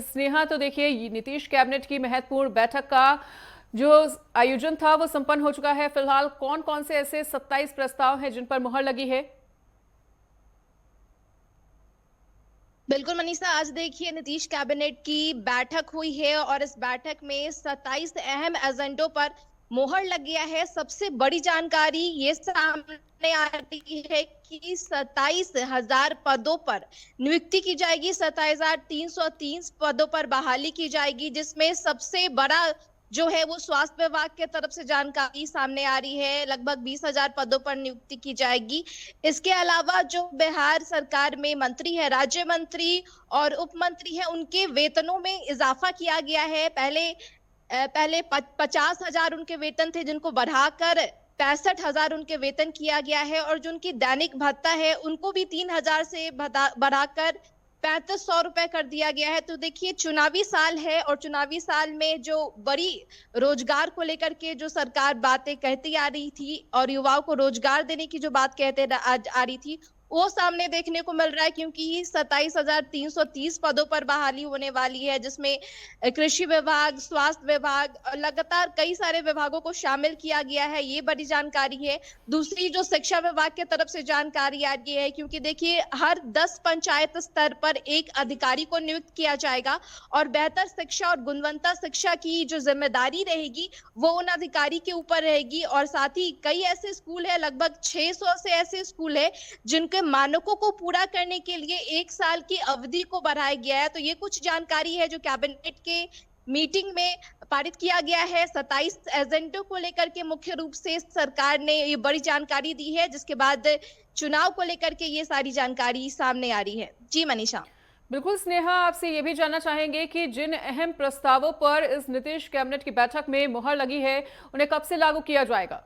स्नेहा, तो देखिए नीतीश कैबिनेट की महत्वपूर्ण बैठक का जो आयोजन था वो संपन्न हो चुका है। फिलहाल कौन कौन से ऐसे 27 प्रस्ताव हैं जिन पर मुहर लगी है? बिल्कुल मनीषा, आज देखिए नीतीश कैबिनेट की बैठक हुई है और इस बैठक में 27 अहम एजेंडों पर मोहर लग गया है। सबसे बड़ी जानकारी ये सामने आ रही है कि 27,000 पदों पर नियुक्ति की जाएगी, 27,330 पदों पर बहाली की जाएगी, जिसमें सबसे बड़ा जो है वो स्वास्थ्य विभाग के तरफ से जानकारी सामने आ रही है। लगभग 20,000 पदों पर नियुक्ति की जाएगी। इसके अलावा जो बिहार सरकार में मंत्री है, राज्य मंत्री और उप मंत्री है, उनके वेतनों में इजाफा किया गया है। पहले 50,000 उनके वेतन थे, जिनको बढ़ाकर 65,000 उनके वेतन किया गया है और जो उनकी दैनिक भत्ता है उनको भी 3,000 से बढ़ाकर 3,500 रुपए कर दिया गया है। तो देखिए, चुनावी साल है और चुनावी साल में जो बड़ी रोजगार को लेकर के जो सरकार बातें कहती आ रही थी और युवाओं को रोजगार देने की जो बात कहते आ रही थी, वो सामने देखने को मिल रहा है, क्योंकि 27,330 पदों पर बहाली होने वाली है, जिसमें कृषि विभाग, स्वास्थ्य विभाग और लगातार कई सारे विभागों को शामिल किया गया है। ये बड़ी जानकारी है। दूसरी जो शिक्षा विभाग की तरफ से जानकारी आ रही है, क्योंकि देखिए हर 10 पंचायत स्तर पर एक अधिकारी को नियुक्त किया जाएगा और बेहतर शिक्षा और गुणवत्ता शिक्षा की जो जिम्मेदारी रहेगी वो उन अधिकारी के ऊपर रहेगी। और साथ ही कई ऐसे स्कूल है, लगभग 600 से ऐसे स्कूल है जिनके मानकों को पूरा करने के लिए 1 साल की अवधि को बढ़ाया गया है। तो ये कुछ जानकारी है जो कैबिनेट के मीटिंग में पारित किया गया है। 27 एजेंडों को लेकर के मुख्य रूप से सरकार ने ये बड़ी जानकारी दी है, जिसके बाद चुनाव को लेकर के ये सारी जानकारी सामने आ रही है। जी मनीषा। बिल्कुल स्नेहा, आपसे ये भी जानना चाहेंगे कि जिन अहम प्रस्तावों पर इस नीतीश कैबिनेट की बैठक में मुहर लगी है उन्हें कब से लागू किया जाएगा?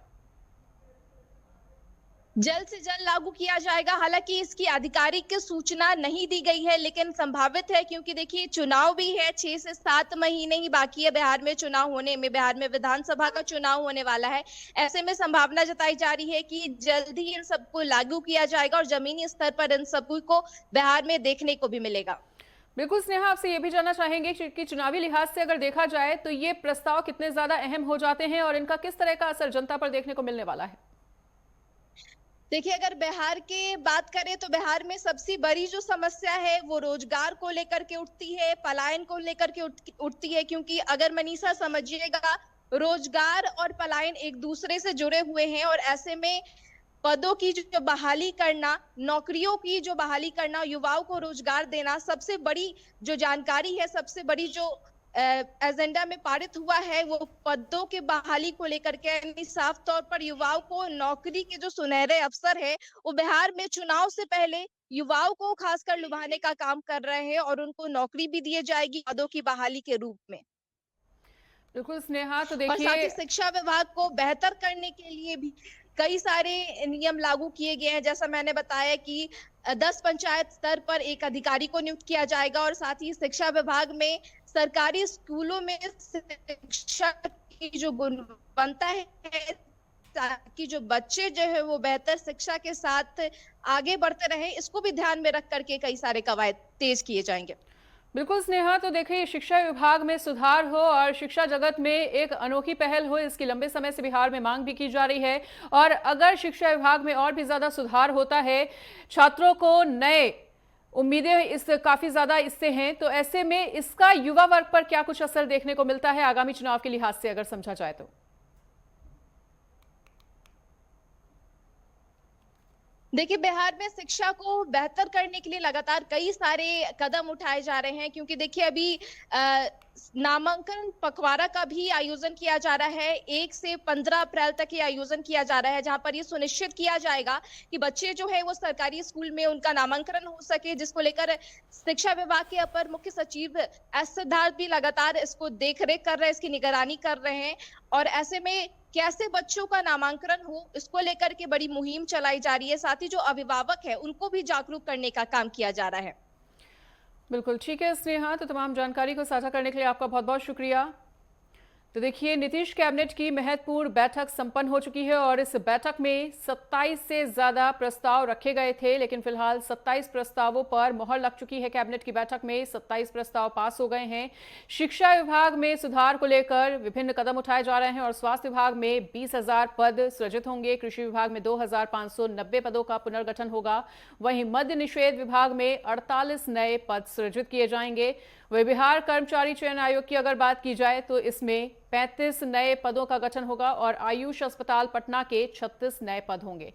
जल्द से जल्द लागू किया जाएगा। हालांकि इसकी आधिकारिक सूचना नहीं दी गई है, लेकिन संभावित है, क्योंकि देखिए चुनाव भी है, 6 से 7 महीने ही बाकी है बिहार में चुनाव होने में। बिहार में विधानसभा का चुनाव होने वाला है। ऐसे में संभावना जताई जा रही है कि जल्द ही इन सबको लागू किया जाएगा और जमीनी स्तर पर इन सबको बिहार में देखने को भी मिलेगा। बिल्कुल स्नेहा, आपसे ये भी जानना चाहेंगे कि चुनावी लिहाज से अगर देखा जाए तो ये प्रस्ताव कितने ज्यादा अहम हो जाते हैं और इनका किस तरह का असर जनता पर देखने को मिलने वाला है? देखिए, अगर बिहार की बात करें तो बिहार में सबसे बड़ी जो समस्या है वो रोजगार को लेकर के उठती है, पलायन को लेकर के उठती है, क्योंकि अगर मनीषा समझिएगा, रोजगार और पलायन एक दूसरे से जुड़े हुए हैं और ऐसे में पदों की जो बहाली करना, नौकरियों की जो बहाली करना, युवाओं को रोजगार देना, सबसे बड़ी जो जानकारी है, सबसे बड़ी जो एजेंडा में पारित हुआ है वो पदों के बहाली को लेकर के, यानी साफ तौर पर युवाओं को नौकरी के जो सुनहरे अवसर है वो बिहार में चुनाव से पहले युवाओं को खासकर लुभाने का काम कर रहे हैं और उनको नौकरी भी दी जाएगी पदों की बहाली के रूप में। बिल्कुल स्नेहा, तो और साथ देखिए। ही शिक्षा विभाग को बेहतर करने के लिए भी कई सारे नियम लागू किए गए हैं। जैसा मैंने बताया कि 10 पंचायत स्तर पर एक अधिकारी को नियुक्त किया जाएगा और साथ ही शिक्षा विभाग में सरकारी स्कूलों में शिक्षा की जो गुणवत्ता है, ताकि जो बच्चे जो है वो बेहतर शिक्षा के साथ आगे बढ़ते रहें, इसको भी ध्यान में रख करके कई सारे कवायद तेज किए जाएंगे। बिल्कुल स्नेहा, तो देखिए शिक्षा विभाग में सुधार हो और शिक्षा जगत में एक अनोखी पहल हो, इसकी लंबे समय से बिहार में मांग भी की जा रही है। और अगर शिक्षा विभाग में और भी ज्यादा सुधार होता है, छात्रों को नए उम्मीदें इस काफी ज्यादा इससे हैं, तो ऐसे में इसका युवा वर्ग पर क्या कुछ असर देखने को मिलता है आगामी चुनाव के लिहाज से अगर समझा जाए तो? देखिए, बिहार में शिक्षा को बेहतर करने के लिए लगातार कई सारे कदम उठाए जा रहे हैं, क्योंकि देखिए अभी नामांकन पखवाड़ा का भी आयोजन किया जा रहा है। 1 से 15 अप्रैल तक ये आयोजन किया जा रहा है, जहां पर ये सुनिश्चित किया जाएगा कि बच्चे जो है वो सरकारी स्कूल में उनका नामांकन हो सके, जिसको लेकर शिक्षा विभाग के अपर मुख्य सचिव एस सिद्धार्थ भी लगातार इसको देख रेख कर रहे हैं, इसकी निगरानी कर रहे हैं। और ऐसे में कैसे बच्चों का नामांकन हो, इसको लेकर के बड़ी मुहिम चलाई जा रही है। साथ ही जो अभिभावक है उनको भी जागरूक करने का काम किया जा रहा है। बिल्कुल ठीक है स्नेहा, तो तमाम जानकारी को साझा करने के लिए आपका बहुत बहुत शुक्रिया। तो देखिए, नीतीश कैबिनेट की महत्वपूर्ण बैठक संपन्न हो चुकी है और इस बैठक में 27 से ज्यादा प्रस्ताव रखे गए थे, लेकिन फिलहाल 27 प्रस्तावों पर मुहर लग चुकी है। कैबिनेट की बैठक में 27 प्रस्ताव पास हो गए हैं। शिक्षा विभाग में सुधार को लेकर विभिन्न कदम उठाए जा रहे हैं और स्वास्थ्य विभाग में 20,000 पद सृजित होंगे। कृषि विभाग में 2,590 पदों का पुनर्गठन होगा। वहीं मद्य निषेध विभाग में 48 नए पद सृजित किए जाएंगे। वही बिहार कर्मचारी चयन आयोग की अगर बात की जाए तो इसमें 35 नए पदों का गठन होगा और आयुष अस्पताल पटना के 36 नए पद होंगे।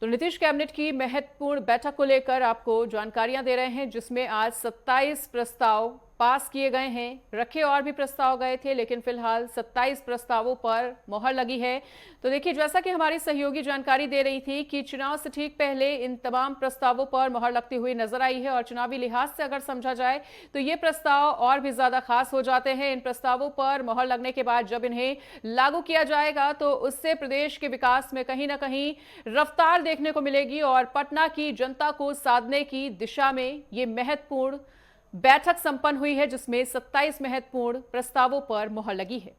तो नीतीश कैबिनेट की महत्वपूर्ण बैठक को लेकर आपको जानकारियां दे रहे हैं, जिसमें आज 27 प्रस्ताव पास किए गए हैं। रखे और भी प्रस्ताव गए थे, लेकिन फिलहाल 27 प्रस्तावों पर मोहर लगी है। तो देखिए, जैसा कि हमारी सहयोगी जानकारी दे रही थी कि चुनाव से ठीक पहले इन तमाम प्रस्तावों पर मोहर लगती हुई नजर आई है और चुनावी लिहाज से अगर समझा जाए तो ये प्रस्ताव और भी ज्यादा खास हो जाते हैं। इन प्रस्तावों पर मोहर लगने के बाद जब इन्हें लागू किया जाएगा तो उससे प्रदेश के विकास में कहीं ना कहीं रफ्तार देखने को मिलेगी और पटना की जनता को साधने की दिशा में ये महत्वपूर्ण बैठक संपन्न हुई है, जिसमें 27 महत्वपूर्ण प्रस्तावों पर मुहर लगी है।